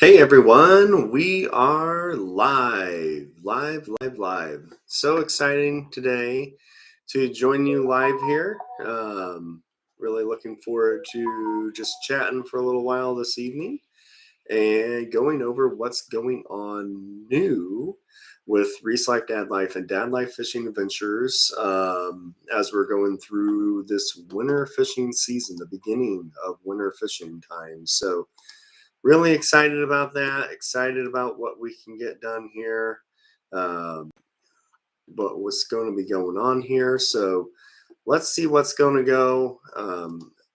Hey everyone, we are live. So exciting today to join you live here. Really looking forward to just chatting for a little while this evening and going over what's going on new with Reese Life, Dad Life, and Dad Life Fishing Adventures as we're going through this winter fishing season, the beginning of winter fishing time. So really excited about that, excited about what we can get done here, um, but what's going to be going on here. So let's see what's going to go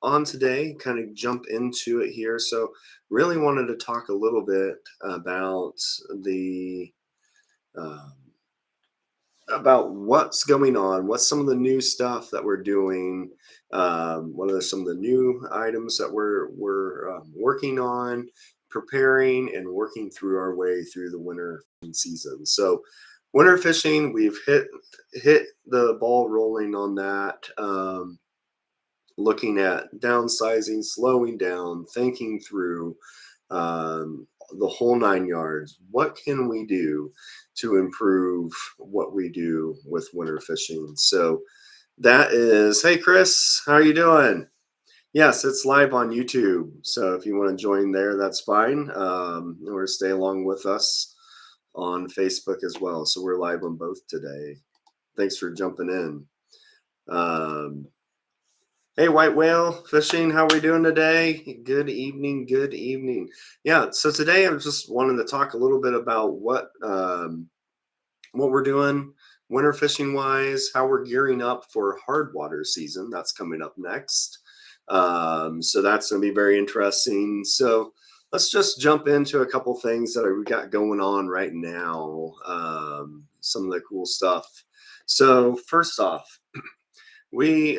on today, kind of jump into it here. So really wanted to talk a little bit about the um, about what's going on, what's some of the new stuff that we're doing, what are some of the new items that we're working on, preparing, and working through our way through the winter season. So, winter fishing, we've hit the ball rolling on that. Looking at downsizing, slowing down, thinking through the whole 9 yards. What can we do to improve what we do with winter fishing? So that is, hey Chris, how are you doing? Yes, it's live on YouTube. So if you want to join there, that's fine. Or stay along with us on Facebook as well. So we're live on both today. Thanks for jumping in. Hey, White Whale Fishing, how are we doing today? Good evening, good evening. Yeah, so today I'm just wanting to talk a little bit about what we're doing winter fishing wise, how we're gearing up for hard water season. That's coming up next. So that's going to be very interesting. So let's just jump into a couple things that we got going on right now. Some of the cool stuff. So first off, we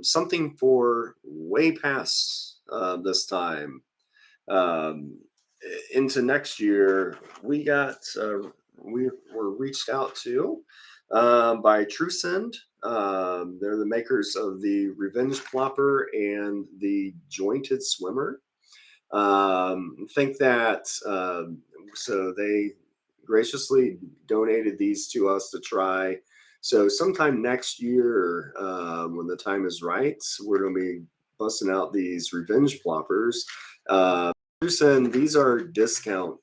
something for way past this time into next year. We got we were reached out to by Truscend. They're the makers of the Revenge Plopper and the Jointed Swimmer. Think that so they graciously donated these to us to try. So sometime next year, when the time is right, we're going to be busting out these Revenge Ploppers. And these are discount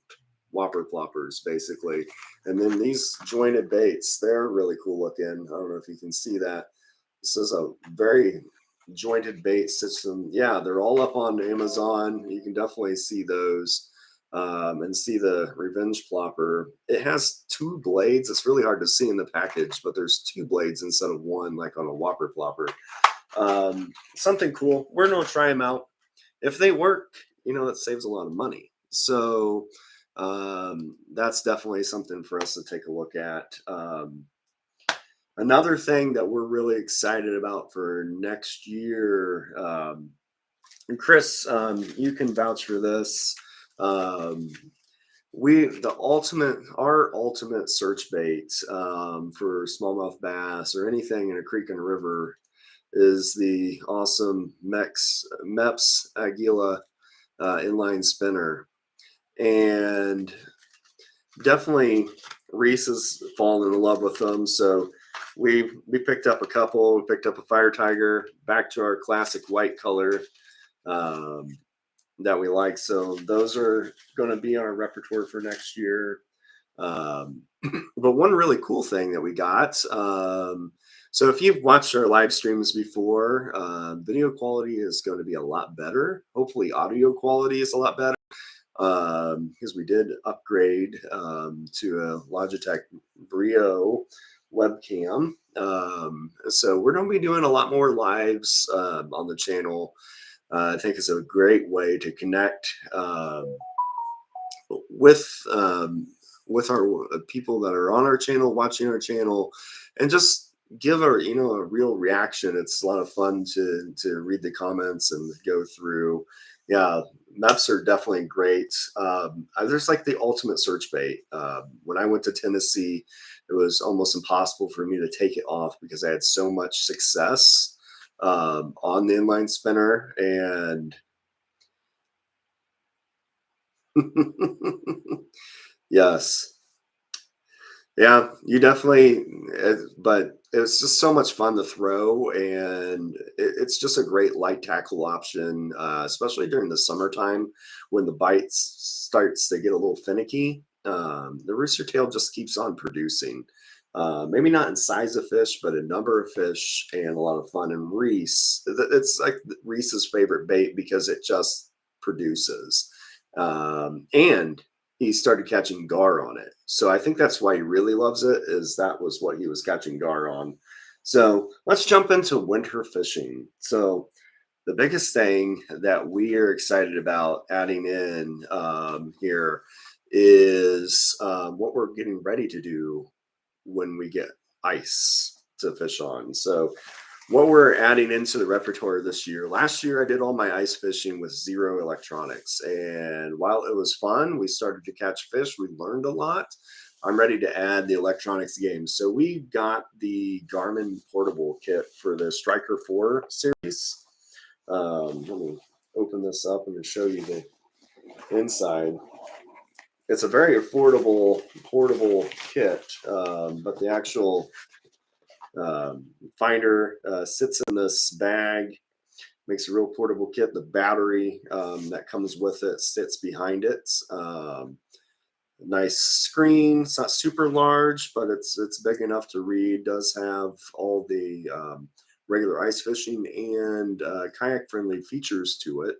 whopper ploppers, basically. And then these jointed baits, they're really cool looking. I don't know if you can see that. This is a very jointed bait system. Yeah, they're all up on Amazon. You can definitely see those and see the Revenge Plopper. It has two blades. It's really hard to see in the package, but there's two blades instead of one, like on a whopper plopper. Something cool. We're going to try them out. If they work, that saves a lot of money. So that's definitely something for us to take a look at. Another thing that we're really excited about for next year, and Chris, you can vouch for this. Our ultimate search bait for smallmouth bass or anything in a creek and river is the awesome Mepps Aglia inline spinner, and definitely Reese has fallen in love with them. So we picked up a couple. We picked up a Fire Tiger, back to our classic white color that we like. So those are going to be on our repertoire for next year. But one really cool thing that we got. So if you've watched our live streams before, video quality is going to be a lot better. Hopefully audio quality is a lot better. Because we did upgrade to a Logitech Brio webcam. So we're going to be doing a lot more lives on the channel. I think it's a great way to connect with our people that are on our channel, watching our channel, and just give a real reaction. It's a lot of fun to read the comments and go through. Yeah, Mepps are definitely great. There's like the ultimate search bait. When I went to Tennessee, it was almost impossible for me to take it off because I had so much success on the inline spinner. And Yes. Yeah, you definitely, but it's just so much fun to throw, and it's just a great light tackle option, especially during the summertime when the bite starts to get a little finicky. The rooster tail just keeps on producing. Maybe not in size of fish, but a number of fish and a lot of fun. And Reese, it's like Reese's favorite bait because it just produces. And he started catching gar on it. So I think that's why he really loves it, is that was what he was catching gar on. So let's jump into winter fishing. So the biggest thing that we are excited about adding in here is what we're getting ready to do when we get ice to fish on. So what we're adding into the repertoire this year. Last year, I did all my ice fishing with zero electronics. And while it was fun, we started to catch fish. We learned a lot. I'm ready to add the electronics game. So we got the Garmin portable kit for the Striker 4 series. Let me open this up and show you the inside. It's a very affordable portable kit, but the actual finder sits in this bag, makes a real portable kit. The battery that comes with it sits behind it. Nice screen. It's not super large, but it's big enough to read. Does have all the regular ice fishing and kayak friendly features to it.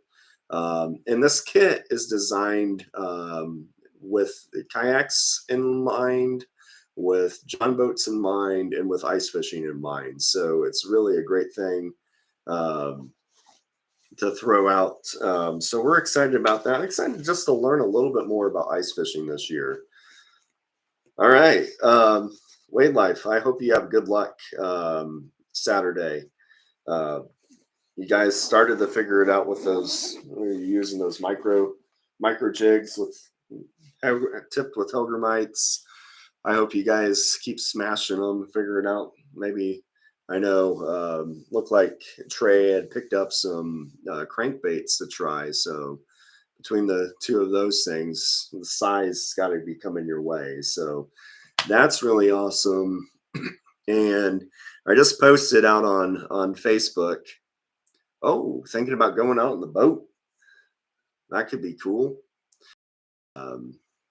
And this kit is designed with the kayaks in mind, with John boats in mind, and with ice fishing in mind. So it's really a great thing um, to throw out. So we're excited about that. I'm excited just to learn a little bit more about ice fishing this year. All right. Wade Life, I hope you have good luck Saturday. Uh, you guys started to figure it out with those, using those micro jigs with tipped with Helgramites. I hope you guys keep smashing them, figure it out. Maybe, I know, looked like Trey had picked up some crankbaits to try. So between the two of those things, the size got to be coming your way. So that's really awesome. And I just posted out on Facebook. Oh, thinking about going out in the boat. That could be cool.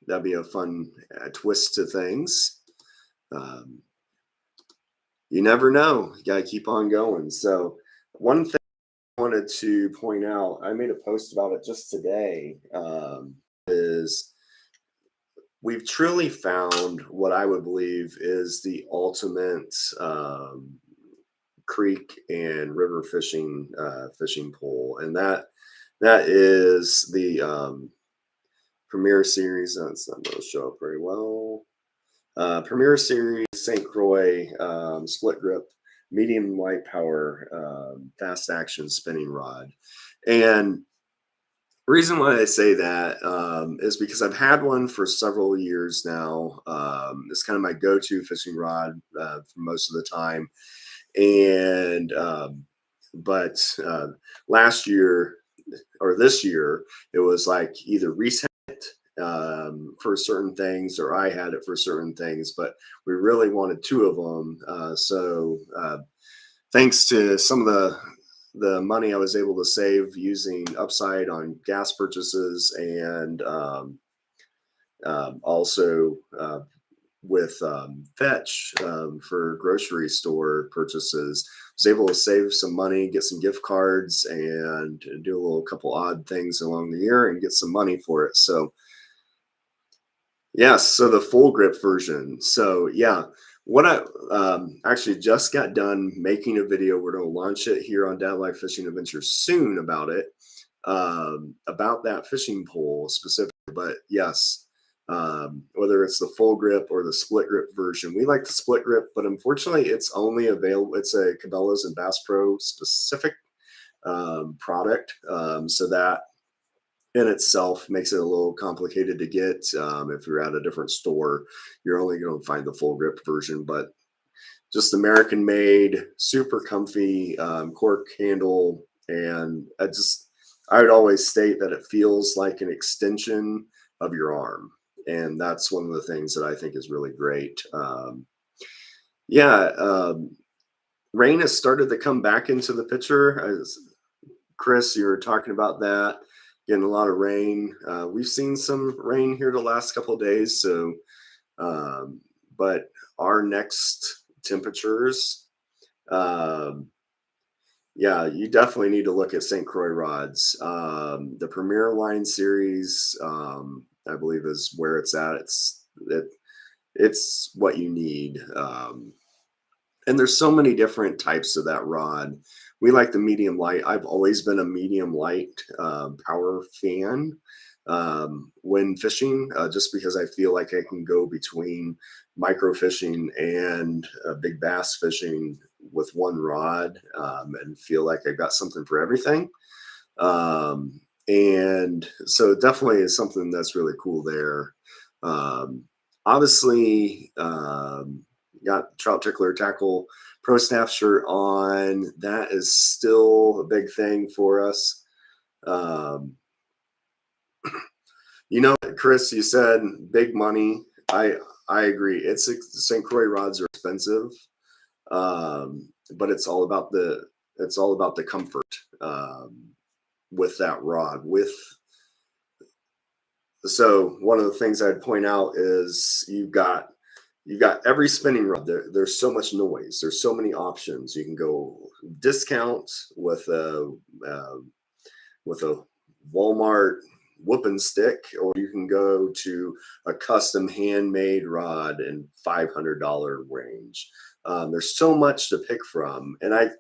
That'd be a fun twist to things. Um, you never know. You got to keep on going. So, one thing I wanted to point out, I made a post about it just today, is we've truly found what I would believe is the ultimate creek and river fishing pole, and that is the Premier Series. That's not going to show up very well. Premier Series St. Croix split grip, medium light power, fast action spinning rod. And reason why I say that is because I've had one for several years now. It's kind of my go-to fishing rod for most of the time. And but last year or this year, it was like either reset for certain things, or I had it for certain things, but we really wanted two of them. So thanks to some of the money I was able to save using Upside on gas purchases, and also with Fetch for grocery store purchases, was able to save some money, get some gift cards, and do a little couple odd things along the year and get some money for it. So yes, so the full grip version. So yeah, what I actually just got done making a video. We're going to launch it here on Dad Life Fishing Adventures soon about it, about that fishing pole specifically. But yes, whether it's the full grip or the split grip version, we like the split grip, but unfortunately, it's only available. It's a Cabela's and Bass Pro specific product, so that in itself makes it a little complicated to get. If you're at a different store, you're only going to find the full grip version, but just American made, super comfy cork handle. And I would always state that it feels like an extension of your arm. And that's one of the things that I think is really great. Yeah, rain has started to come back into the picture. As Chris, you were talking about that, getting a lot of rain. We've seen some rain here the last couple of days. So, but our next temperatures, um, yeah, you definitely need to look at St. Croix rods. The Premier Line series, I believe, is where it's at. It's what you need. And there's so many different types of that rod. We like the medium light. I've always been a medium light power fan when fishing, just because I feel like I can go between micro fishing and big bass fishing with one rod, and feel like I've got something for everything. And so it definitely is something that's really cool there. Um, Obviously, got Trout Tickler Tackle Pro Staff shirt on. That is still a big thing for us. Um, Chris, you said big money. I agree. St. Croix rods are expensive, but it's all about the comfort with that rod. So one of the things I'd point out is you've got every spinning rod. There's so much noise. There's so many options. You can go discount uh, with a Walmart whooping stick, or you can go to a custom handmade rod in $500 range. There's so much to pick from, and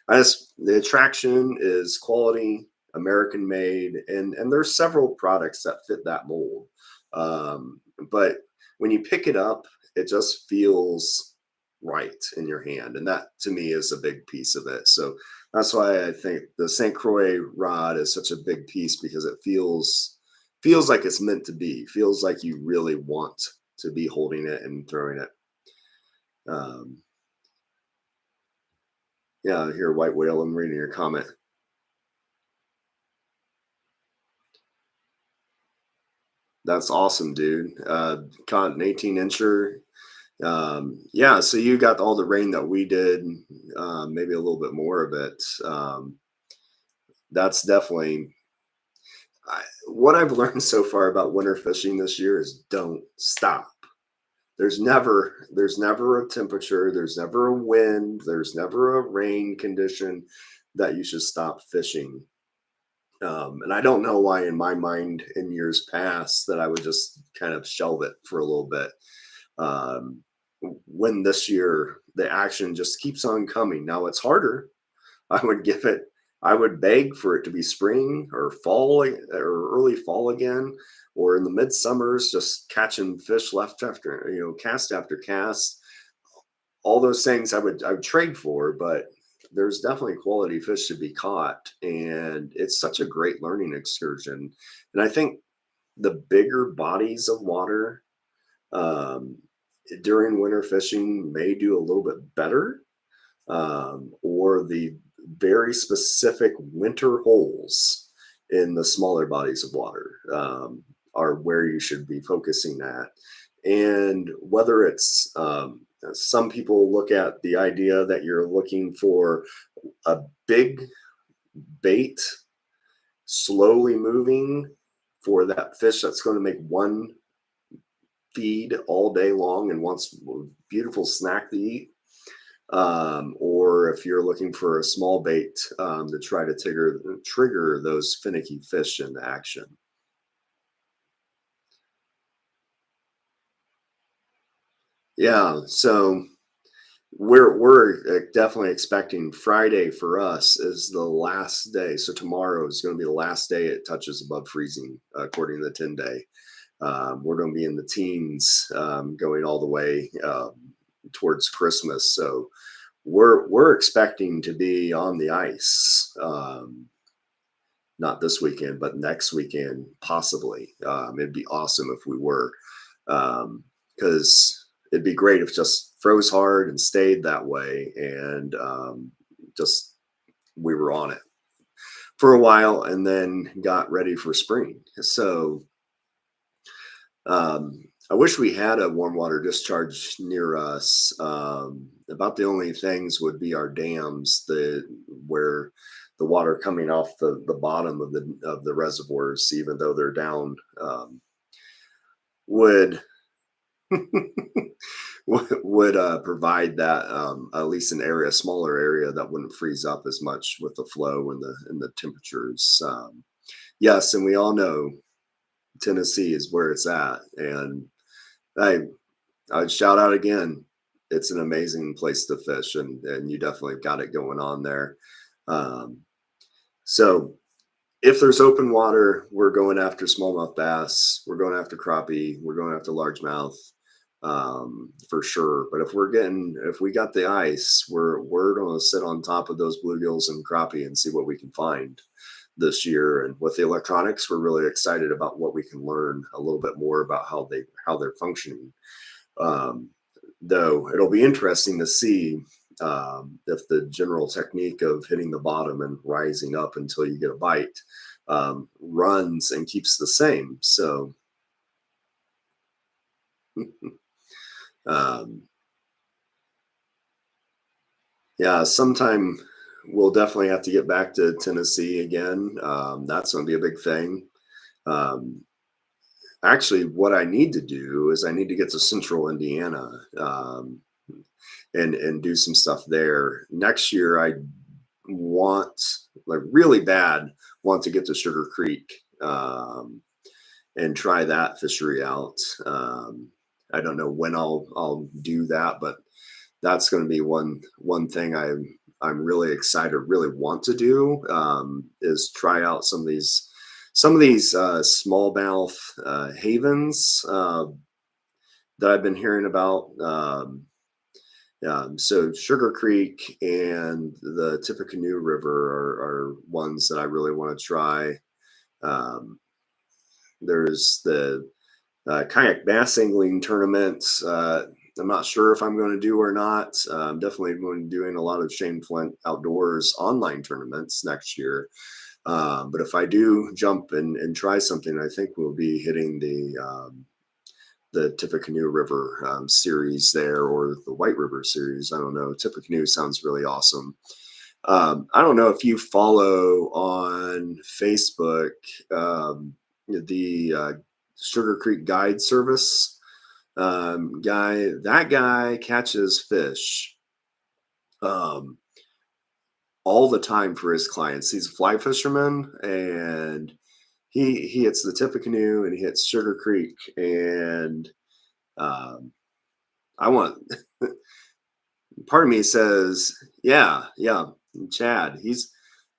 the attraction is quality, American made, and there's several products that fit that mold. But when you pick it up, it just feels right in your hand, and that to me is a big piece of it. So that's why I think the St. Croix rod is such a big piece, because it feels like it's meant to be. Feels like you really want to be holding it and throwing it. Um, yeah, here, White Whale. I'm reading your comment. That's awesome, dude. Caught an 18-incher. Yeah, so you got all the rain that we did, maybe a little bit more of it. That's definitely what I've learned so far about winter fishing this year is don't stop. There's never a temperature, there's never a wind, there's never a rain condition that you should stop fishing. And I don't know why in my mind in years past that I would just kind of shelve it for a little bit. Um, when this year the action just keeps on coming. Now it's harder. I would give it, I would beg for it to be spring or fall or early fall again, or in the midsummers, just catching fish left after, cast after cast. All those things I would trade for, but there's definitely quality fish to be caught, and it's such a great learning excursion. And I think the bigger bodies of water um, during winter fishing may do a little bit better, or the very specific winter holes in the smaller bodies of water are where you should be focusing at. And whether it's some people look at the idea that you're looking for a big bait, slowly moving for that fish that's going to make one feed all day long and wants a beautiful snack to eat. Or if you're looking for a small bait to try to trigger those finicky fish into action. Yeah, so we're definitely expecting Friday for us is the last day. So tomorrow is going to be the last day it touches above freezing, according to the 10-day. We're going to be in the teens, going all the way towards Christmas. So we're expecting to be on the ice, not this weekend, but next weekend, possibly. It'd be awesome if we were, because it'd be great if it just froze hard and stayed that way, and just we were on it for a while and then got ready for spring. So I wish we had a warm water discharge near us. About the only things would be our dams, where the water coming off the bottom of the reservoirs, even though they're down, would would provide that, at least an area, a smaller area that wouldn't freeze up as much with the flow and the temperatures. Yes, and we all know Tennessee is where it's at, and I I'd shout out again. It's an amazing place to fish, and you definitely got it going on there. Um, so if there's open water, we're going after smallmouth bass, we're going after crappie, we're going after largemouth, for sure. But if we got the ice, we're going to sit on top of those bluegills and crappie and see what we can find this year. And with the electronics, we're really excited about what we can learn a little bit more about how they're functioning. Um, though it'll be interesting to see, if the general technique of hitting the bottom and rising up until you get a bite, runs and keeps the same. So um, yeah, sometime we'll definitely have to get back to Tennessee again. That's going to be a big thing. Um, Actually, what I need to do is I need to get to Central Indiana, and do some stuff there next year. I want, like, really bad, want to get to Sugar Creek, and try that fishery out. I don't know when I'll do that, but that's going to be one thing I'm really excited, really want to do, is try out some of these smallmouth havens, that I've been hearing about. So Sugar Creek and the Tippecanoe River are ones that I really want to try. Um, there's the kayak bass angling tournaments. I'm not sure if I'm going to do or not. I'm definitely going to be doing a lot of Shane Flint Outdoors online tournaments next year. But if I do jump and try something, I think we'll be hitting the Tippecanoe River, series there, or the White River series. I don't know. Tippecanoe sounds really awesome. I don't know if you follow on Facebook, the Sugar Creek Guide Service, guy. That guy catches fish, um, all the time for his clients. He's a fly fisherman, and he hits the Tippecanoe and he hits Sugar Creek, and um, I want. Part of me says, yeah, yeah, Chad.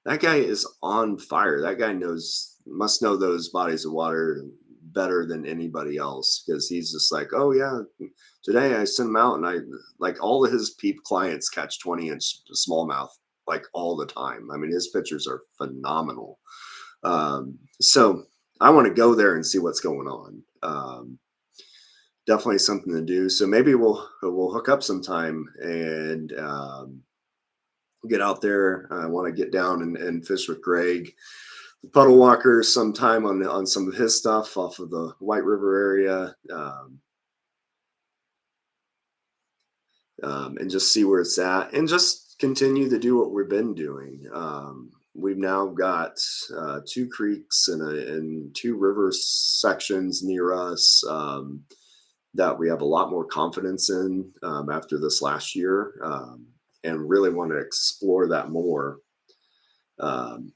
That guy is on fire. That guy must know those bodies of water better than anybody else, because he's just like, oh yeah, today I sent him out and I, like, all of his clients catch 20-inch smallmouth like all the time. I mean, his pictures are phenomenal. So I want to go there and see what's going on. Definitely something to do. So maybe we'll hook up sometime and, get out there. I want to get down and fish with Greg, the puddle walkers, sometime on some of his stuff off of the White River area, and just see where it's at, and just continue to do what we've been doing. We've now got two creeks and two river sections near us, that we have a lot more confidence in, after this last year, and really want to explore that more, um,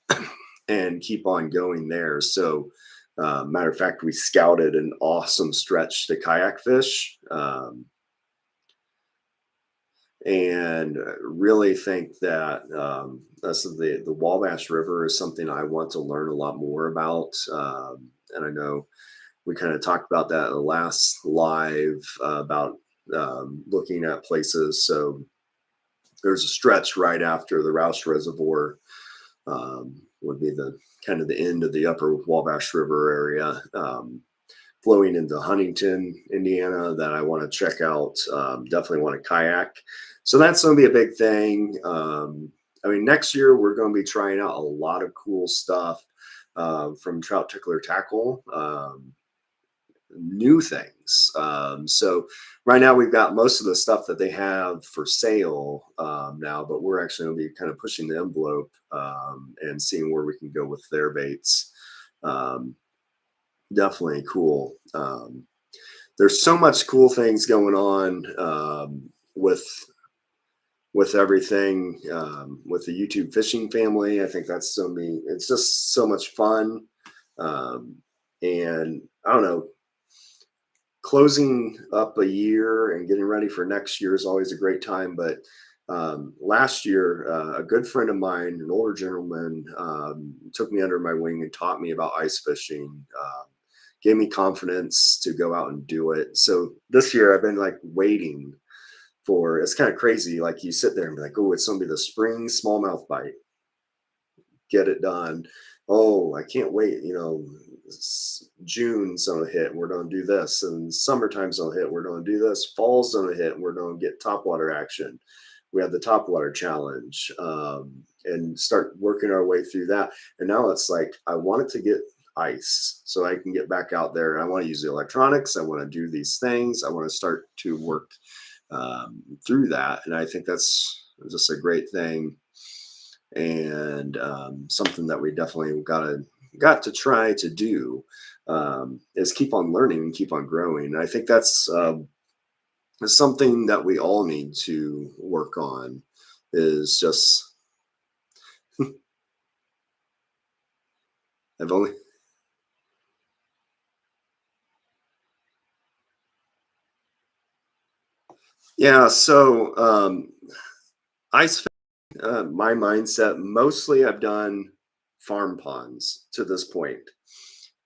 and keep on going there. So, matter of fact, we scouted an awesome stretch to kayak fish, and really think that, that's the Wabash River is something I want to learn a lot more about. And I know we kind of talked about that in the last live, about, looking at places. So there's a stretch right after the Roush Reservoir, would be the kind of the end of the upper Wabash River area, flowing into Huntington, Indiana, that I want to check out. Definitely want to kayak. So that's going to be a big thing. I mean, next year we're going to be trying out a lot of cool stuff from Trout Tickler Tackle. New things. So right now we've got most of the stuff that they have for sale now, but we're actually going to be kind of pushing the envelope and seeing where we can go with their baits. Um, Definitely cool. There's so much cool things going on with everything with the YouTube fishing family. I think that's so me. It's just so much fun. And I don't know, closing up a year and getting ready for next year is always a great time. But last year, a good friend of mine, an older gentleman, took me under my wing and taught me about ice fishing. Gave me confidence to go out and do it. So this year I've been like waiting for, it's kind of crazy. Like you sit there and be like, oh, it's going to be the spring smallmouth bite. Get it done. Oh, I can't wait. You know, June's going to hit and we're going to do this. And summertime's going to hit. We're going to do this. Fall's going to hit and we're going to get topwater action. We had the topwater challenge and start working our way through that. And now it's like, I wanted to get ice so I can get back out there. I want to use the electronics. I want to do these things. I want to start to work through that. And I think that's just a great thing. And something that we definitely got to try to do is keep on learning and keep on growing. And I think that's something that we all need to work on is just I've only yeah so ice my mindset, mostly I've done farm ponds to this point.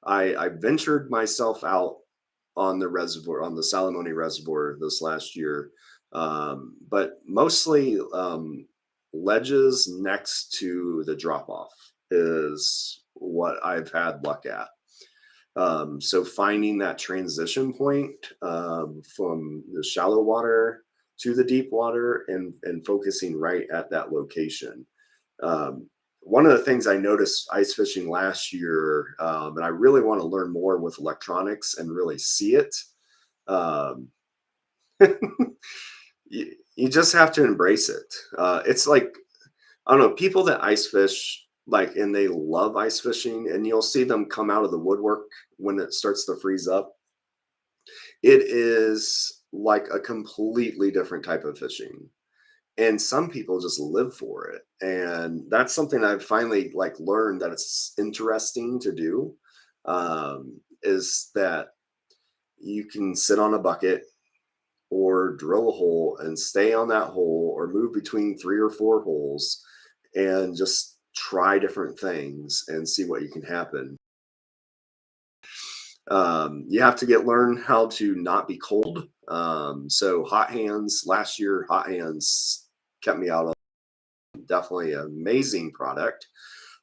I ventured myself out on the reservoir, on the Salamone Reservoir this last year, but mostly ledges next to the drop off is what I've had luck at. So finding that transition point from the shallow water to the deep water and focusing right at that location. Um, One of the things I noticed ice fishing last year, and I really want to learn more with electronics and really see it. Um, you just have to embrace it. It's like, I don't know, people that ice fish, like, and they love ice fishing, and you'll see them come out of the woodwork when it starts to freeze up. It is like a completely different type of fishing. And some people just live for it. And that's something I've finally like learned that it's interesting to do. Is that you can sit on a bucket or drill a hole and stay on that hole or move between 3 or 4 holes and just try different things and see what you can happen. You have to learn how to not be cold. So hot hands last year, hot hands kept me out of, definitely an amazing product.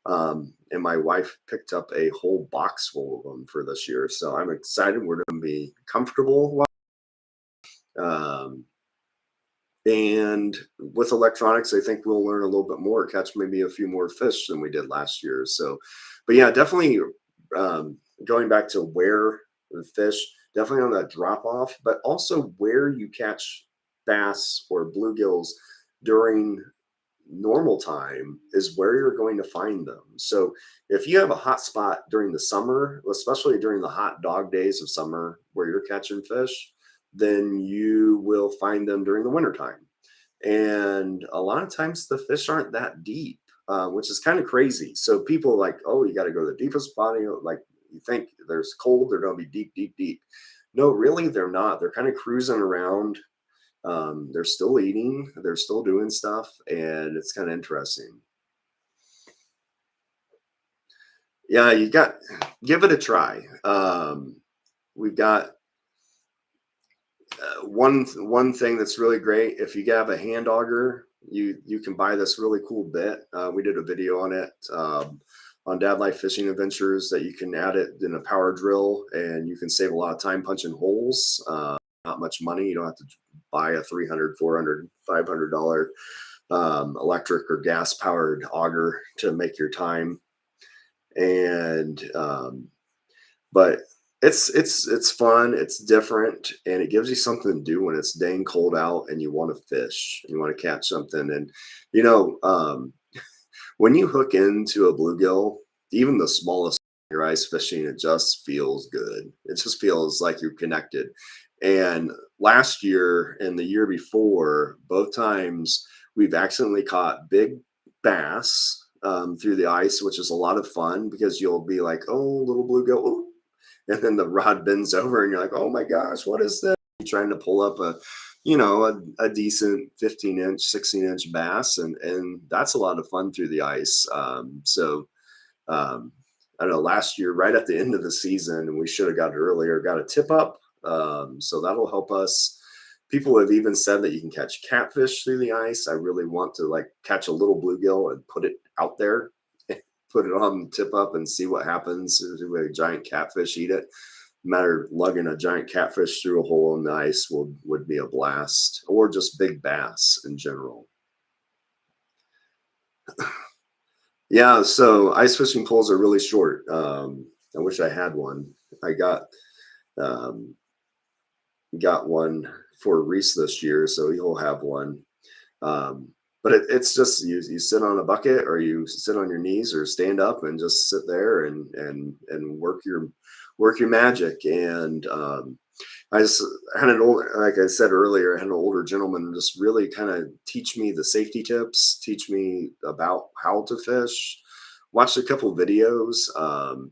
And my wife picked up a whole box full of them for this year. So I'm excited. We're going to be comfortable. Um, and with electronics, I think we'll learn a little bit more, catch maybe a few more fish than we did last year. So, but yeah, definitely going back to where the fish, definitely on that drop off, but also where you catch bass or bluegills during normal time is where you're going to find them. So if you have a hot spot during the summer, especially during the hot dog days of summer where you're catching fish, then you will find them during the wintertime. And a lot of times the fish aren't that deep, which is kind of crazy. So people are like, oh, you got to go to the deepest spot. Like you think there's cold, they're going to be deep, deep, deep. No, really, they're not. They're kind of cruising around. They're still eating, they're still doing stuff, and it's kind of interesting. Yeah, give it a try. We've got one thing that's really great. If you have a hand auger, you can buy this really cool bit. We did a video on it on Dad Life Fishing Adventures that you can add it in a power drill, and you can save a lot of time punching holes. Not much money. You don't have to buy a $300, $400, $500 electric or gas powered auger to make your time. And but it's fun, it's different, and it gives you something to do when it's dang cold out and you want to fish, you want to catch something. And you know, when you hook into a bluegill, even the smallest, your ice fishing, it just feels good. It just feels like you're connected. And last year and the year before, both times we've accidentally caught big bass through the ice, which is a lot of fun because you'll be like, oh, little bluegill, ooh, and then the rod bends over and you're like, oh my gosh, what is this? You're trying to pull up a decent 15-inch, 16-inch bass, and that's a lot of fun through the ice. Um, I don't know, last year, right at the end of the season, and we should have got it earlier, got a tip up. So that'll help us. People have even said that you can catch catfish through the ice. I really want to like catch a little bluegill and put it out there, put it on the tip up and see what happens. Do a giant catfish eat it? Matter lugging a giant catfish through a hole in the ice would be a blast, or just big bass in general. Yeah, so ice fishing poles are really short. I wish I had one. I um, got one for Reese this year, so he'll have one. But it's just you sit on a bucket, or you sit on your knees, or stand up and just sit there and work your magic. And I just had an old, like I said earlier, I had an older gentleman just really kind of teach me the safety tips, teach me about how to fish. Watched a couple videos.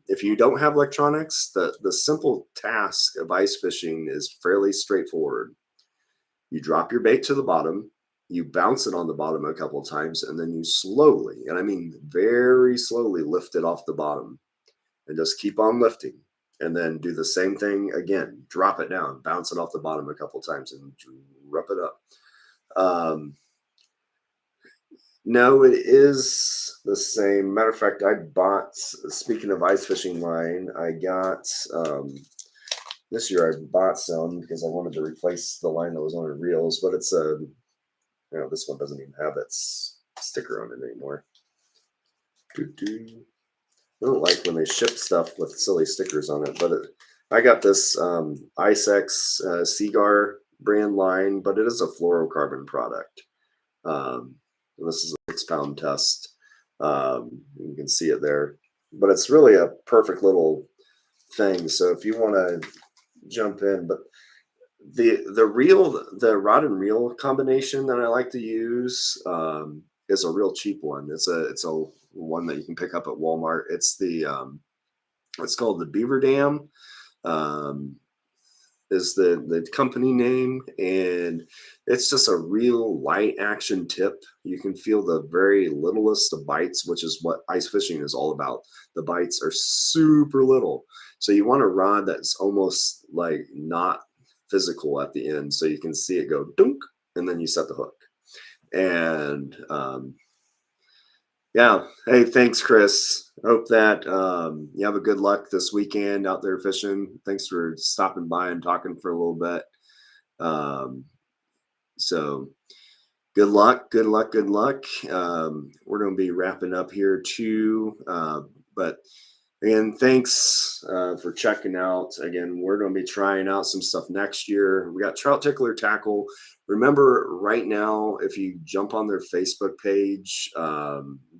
If you don't have electronics, the simple task of ice fishing is fairly straightforward. You drop your bait to the bottom, you bounce it on the bottom a couple of times, and then you slowly, and I mean very slowly, lift it off the bottom and just keep on lifting. And then do the same thing again. Drop it down, bounce it off the bottom a couple of times, and rub it up. No, it is the same. Matter of fact, speaking of ice fishing line, I got, this year I bought some because I wanted to replace the line that was on the reels, but it's this one doesn't even have its sticker on it anymore. I don't like when they ship stuff with silly stickers on it, but I got this IceX Seagar brand line, but it is a fluorocarbon product. And this is a 6-pound test. You can see it there, but it's really a perfect little thing. So if you want to jump in, but the rod and reel combination that I like to use is a real cheap one. It's a one that you can pick up at Walmart. It's called the Beaver Dam. Is the company name, and it's just a real light action tip. You can feel the very littlest of bites, which is what ice fishing is all about. The bites are super little, so you want a rod that's almost like not physical at the end, so you can see it go dunk, and then you set the hook. And yeah, hey, thanks, Chris. Hope that you have a good luck this weekend out there fishing. Thanks for stopping by and talking for a little bit. So good luck, good luck, good luck. We're going to be wrapping up here too, but and thanks for checking out. Again, we're going to be trying out some stuff next year. We got Trout Tickler Tackle. Remember, right now, if you jump on their Facebook page,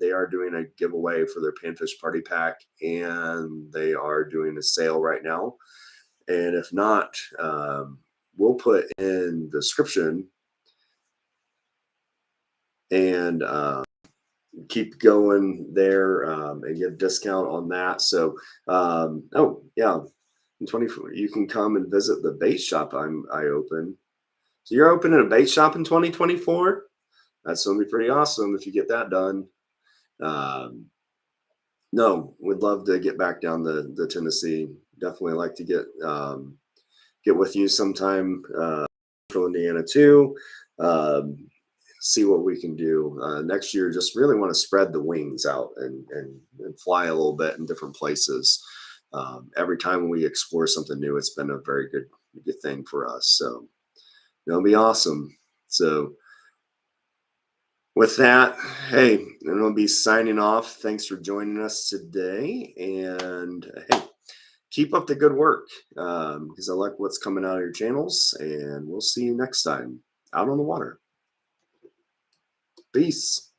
they are doing a giveaway for their Panfish Party Pack, and they are doing a sale right now. And if not, we'll put in the description and keep going there and get a discount on that. So, oh yeah, in 24, you can come and visit the bait shop I open. So you're opening a bait shop in 2024. That's going to be pretty awesome if you get that done. No, would love to get back down the Tennessee. Definitely like to get with you sometime. Central Indiana too. See what we can do next year. Just really want to spread the wings out and fly a little bit in different places. Every time we explore something new, it's been a very good thing for us. So it'll be awesome. So With that, hey, I'm going to be signing off. Thanks for joining us today. And hey, keep up the good work because I like what's coming out of your channels. And we'll see you next time out on the water. Peace.